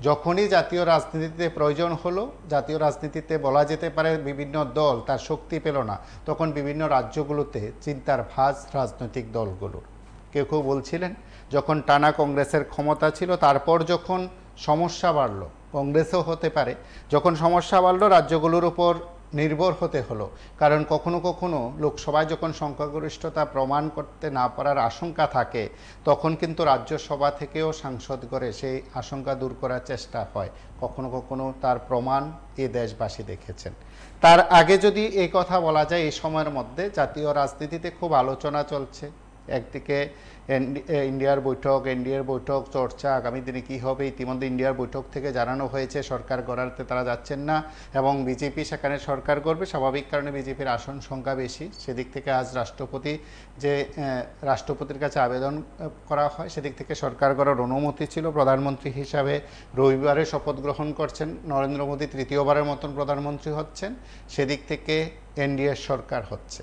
B: যখনই জাতীয় রাজনীতিতে প্রয়োজন হলো, জাতীয় রাজনীতিতে বলা যেতে পারে বিভিন্ন দল তার শক্তি পেল না, তখন বিভিন্ন রাজ্যগুলোতে চিন্তার ভাঁজ রাজনৈতিক দলগুলোর। কেউ কেউ বলছিলেন যখন টানা কংগ্রেসের ক্ষমতা ছিল, তারপর যখন সমস্যা বাড়ল, কংগ্রেসও হতে পারে, যখন সমস্যা বাড়ল রাজ্যগুলোর উপর নির্ভর হতে হলো। কারণ কখনো কখনো লোকসভায় যখন সংখ্যাগরিষ্ঠতা প্রমাণ করতে না পারার আশঙ্কা থাকে, তখন কিন্তু রাজ্যসভা থেকেও সাংসদ করে সেই আশঙ্কা দূর করার চেষ্টা হয়। কখনো কখনো তার প্রমাণ এ দেশবাসী দেখেছেন। তার আগে যদি এই কথা বলা যায়, এই সময়ের মধ্যে জাতীয় রাজনীতিতে খুব আলোচনা চলছে। একদিকে ইন্ডিয়ার বৈঠক, এনডিএর বৈঠক চর্চা, আগামী দিনে কী হবে। ইতিমধ্যে ইন্ডিয়ার বৈঠক থেকে জানানো হয়েছে সরকার গড়াতে তারা যাচ্ছেন না, এবং বিজেপি সেখানে সরকার করবে। স্বাভাবিক কারণে বিজেপির আসন সংখ্যা বেশি। সেদিক থেকে আজ রাষ্ট্রপতির কাছে আবেদন করা হয়, সেদিক থেকে সরকার গড়ার অনুমতি ছিল। প্রধানমন্ত্রী হিসাবে রবিবারে শপথ গ্রহণ করছেন নরেন্দ্র মোদী, তৃতীয়বারের মতন প্রধানমন্ত্রী হচ্ছেন। সেদিক থেকে এনডিএর সরকার হচ্ছে।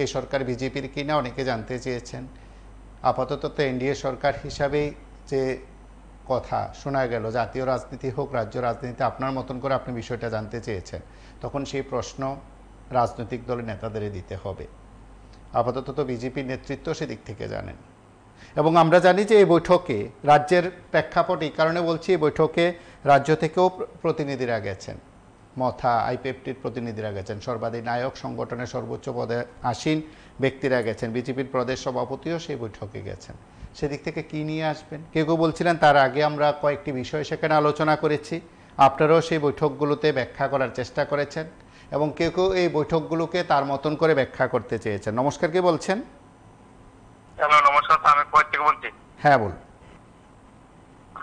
B: এই সরকার বিজেপির কিনা অনেকে জানতে চেয়েছেন। আপাতত তো এনডিএ সরকার হিসাবেই যে কথা শোনা গেল, জাতীয় রাজনীতি হোক রাজ্য রাজনীতি, আপনার মতন করে আপনি বিষয়টা জানতে চেয়েছেন, তখন সেই প্রশ্ন রাজনৈতিক দলের নেতাদেরই দিতে হবে। আপাতত তো বিজেপির নেতৃত্ব সেদিক থেকে জানেন। এবং আমরা জানি যে এই বৈঠকে রাজ্যের প্রেক্ষাপট, এই কারণে বলছি, এই বৈঠকে রাজ্য থেকেও প্রতিনিধিরা গেছেন। মথা আইপিএফটির প্রতিনিধিরা গেছেন, সর্বাধিনায়ক সংগঠনের সর্বোচ্চ পদে আসীন ব্যক্তিরা গেছেন, বিজেপির প্রদেশ সভাপতিও সেই বৈঠকে গেছেন। সেদিক থেকে কি নিয়ে আসবেন? কেউ কেউ বলছিলেন তার আগে আমরা কয়েকটি বিষয় সেখানে আলোচনা করেছি, আপনারাও সেই বৈঠকগুলোতে ব্যাখ্যা করার চেষ্টা করেছেন, এবং কেউ কেউ এই বৈঠকগুলোকে তার মতন করে ব্যাখ্যা করতে চেয়েছেন। নমস্কার, কে বলছেন?
E: হ্যালো, নমস্কার, আমি কোয়েট থেকে বলছি।
B: হ্যাঁ, বলুন।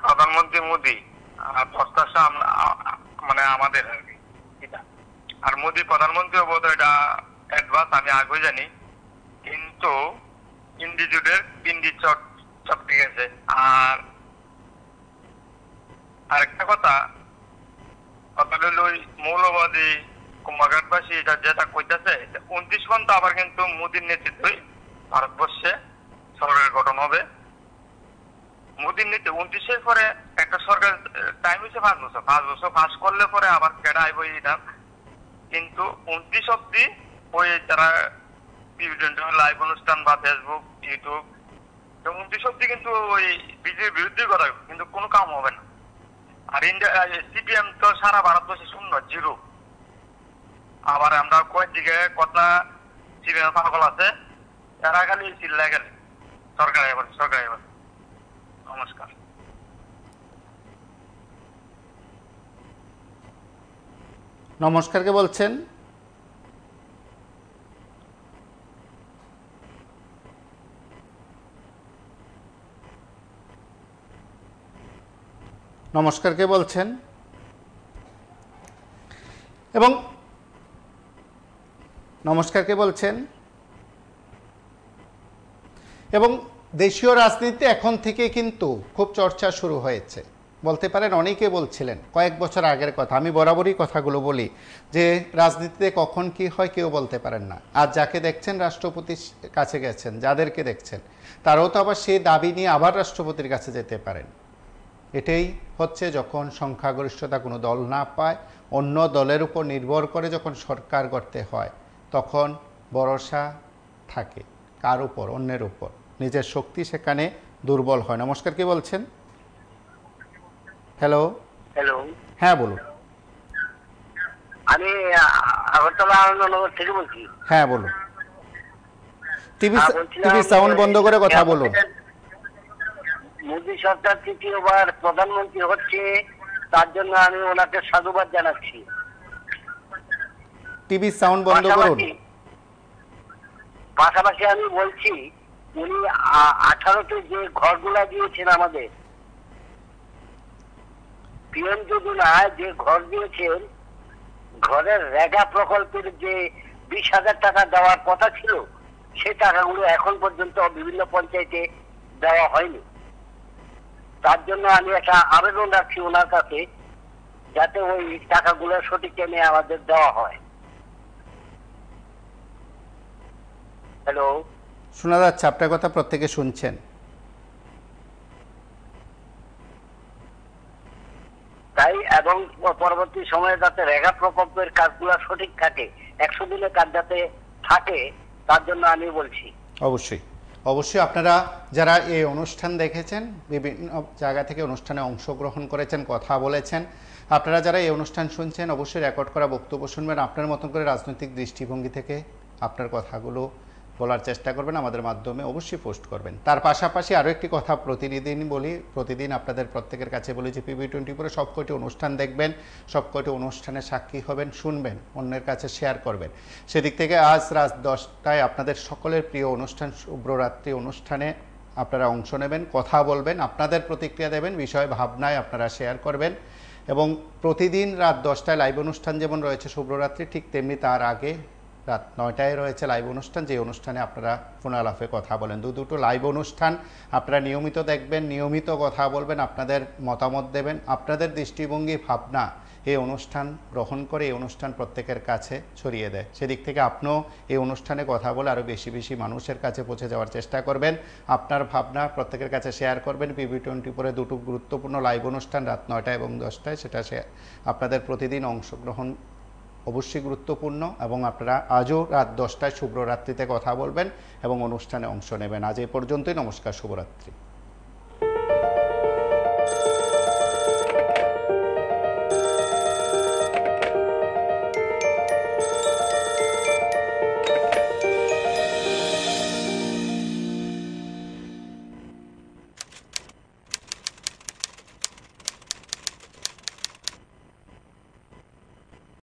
E: প্রধানমন্ত্রী মোদী প্রত্যাশা মানে আমাদের আর মোদী প্রধানমন্ত্রী হবো তো এটা অ্যাডভান্স আমি আগে জানি, কিন্তু ইন্ডিজুডের পিন্ডি চটকে গেছে। আর আরেকটা কথা হলো ওই মৌলবাদী কুমারঘাটবাসী এটা যেটা কইতেছে 29 পর্যন্ত আবার কিন্তু মোদীর নেতৃত্বে ভারতবর্ষে সরকার গঠন হবে। মোদীর নীতি 29-এর পরে একটা সরকার টাইম হচ্ছে 5 বছর, 5 বছর পাস করলে পরে আবার কেডা আইব এটা, কিন্তু 29 অব্দি ওই যারা লাইভ অনুষ্ঠান বা ফেসবুক ইউটিউব 29 অব্দি কিন্তু ওই বিজেপির বিরুদ্ধে কথা, কিন্তু কোনো কাম হবে না। আর ইন্ডিয়া সিপিএম তো সারা ভারতবর্ষে শূন্য, জিরো। আবার আমরা কয়েকদিকে কথা সিপিএম পাগল আছে, এরা খালি চিল্লাই গেলে সরকার এবার নমস্কার।
B: নমস্কার, কে বলছেন? নমস্কার, কে বলছেন? এবং নমস্কার, কে বলছেন? এবং দেশীয় রাজনীতিতে এখন থেকে কিন্তু খুব চর্চা শুরু হয়েছে, বলতে পারেন। অনেকে বলছিলেন কয়েক বছর আগের কথা, আমি বরাবরই কথাগুলো বলি যে রাজনীতিতে কখন কি হয় কেউ বলতে পারেন না। আজ যাকে দেখছেন রাষ্ট্রপতির কাছে গেছেন, যাদেরকে দেখছেন তারাও তো আবার সেই দাবি নিয়ে আবার রাষ্ট্রপতির কাছে যেতে পারেন। এটাই হচ্ছে যখন সংখ্যাগরিষ্ঠতা কোনো দল না পায়, অন্য দলের উপর নির্ভর করে যখন সরকার করতে হয়, তখন ভরসা থাকে কার উপর? অন্যের উপর। নিজের শক্তি সেখানে দুর্বল হয়। নমস্কার, কে বলছেন? হ্যালো।
G: হ্যালো,
B: হ্যাঁ, বলুন।
G: আমি আগরতলা আনন্দনগর থেকে বলছি।
B: হ্যাঁ, বলুন। টিভি সাউন্ড বন্ধ করে কথা বলুন।
G: মোদী সরকার তৃতীয়বার প্রধানমন্ত্রী হচ্ছে, তার জন্য আমি ওনাকে সাধুবাদ জানাচ্ছি।
B: টিভি সাউন্ড বন্ধ করুন।
G: পাশাপাশি আমি বলছি, উনি 18তে যে ঘরগুলা দিয়েছেন আমাদের, পিএম যোজনা যে ঘর দিয়েছেন, ঘরের রেগা প্রকল্পের যে 20,000 টাকা দেওয়ার কথা ছিল, সেই টাকাগুলো এখন পর্যন্ত বিভিন্ন পঞ্চায়েতে দেওয়া হয়নি। তার জন্য আমি একটা আবেদন রাখছি ওনার কাছে, যাতে ওই টাকাগুলো সঠিক টাইমে আমাদের দেওয়া হয়। হ্যালো,
B: শোনা যাচ্ছে, আপনার কথা প্রত্যেকে শুনছেন।
G: তাই এবং পরবর্তী সময়ে যাতে রেগা প্রকল্পের কাজগুলো সঠিক থাকে, 100 দিনের কাজ যাতে থাকে, তার জন্য আমি বলছি।
B: অবশ্যই অবশ্যই আপনারা যারা এই অনুষ্ঠান দেখেছেন, বিভিন্ন জায়গা থেকে অনুষ্ঠানে অংশগ্রহণ করেছেন, কথা বলেছেন, আপনারা যারা এই অনুষ্ঠান শুনছেন, অবশ্যই রেকর্ড করা বক্তব্য শুনবেন, আপনার মতন করে রাজনৈতিক দৃষ্টিভঙ্গি থেকে আপনার কথাগুলো বলার চেষ্টা করবেন, আমাদের মাধ্যমে অবশ্যই পোস্ট করবেন। তার পাশাপাশি আরও একটি কথা প্রতিদিন আপনাদের প্রত্যেকের কাছে বলি যে PB24 সব কয়টি অনুষ্ঠান দেখবেন, সব কয়টি অনুষ্ঠানে সাক্ষী হবেন, শুনবেন, অন্যের কাছে শেয়ার করবেন। সেদিক থেকে আজ রাত 10টায় আপনাদের সকলের প্রিয় অনুষ্ঠান শুভরাত্রি অনুষ্ঠানে আপনারা অংশ নেবেন, কথা বলবেন, আপনাদের প্রতিক্রিয়া দেবেন, বিষয় ভাবনায় আপনারা শেয়ার করবেন। এবং প্রতিদিন রাত 10টায় লাইভ অনুষ্ঠান যেমন রয়েছে শুভরাত্রি, ঠিক তেমনি তার আগে রাত 9টায় রয়েছে লাইভ অনুষ্ঠান, যে অনুষ্ঠানে আপনারা ফোনালাপে কথা বলেন। দুটো লাইভ অনুষ্ঠান আপনারা নিয়মিত দেখবেন, নিয়মিত কথা বলবেন, আপনাদের মতামত দেবেন, আপনাদের দৃষ্টিভঙ্গি ভাবনা এই অনুষ্ঠান গ্রহণ করে এই অনুষ্ঠান প্রত্যেকের কাছে ছড়িয়ে দেয়। সেদিক থেকে আপনিও এই অনুষ্ঠানে কথা বলে আরও বেশি বেশি মানুষের কাছে পৌঁছে যাওয়ার চেষ্টা করবেন, আপনার ভাবনা প্রত্যেকের কাছে শেয়ার করবেন। PB24 দুটো গুরুত্বপূর্ণ লাইভ অনুষ্ঠান রাত 9টা এবং 10টায়, সেটা আপনাদের প্রতিদিন অংশগ্রহণ অবশ্যই গুরুত্বপূর্ণ। এবং আপনারা আজও রাত 10টায় শুভরাত্রিতে কথা বলবেন এবং অনুষ্ঠানে অংশ নেবেন। আজ এই পর্যন্তই, নমস্কার, শুভরাত্রি।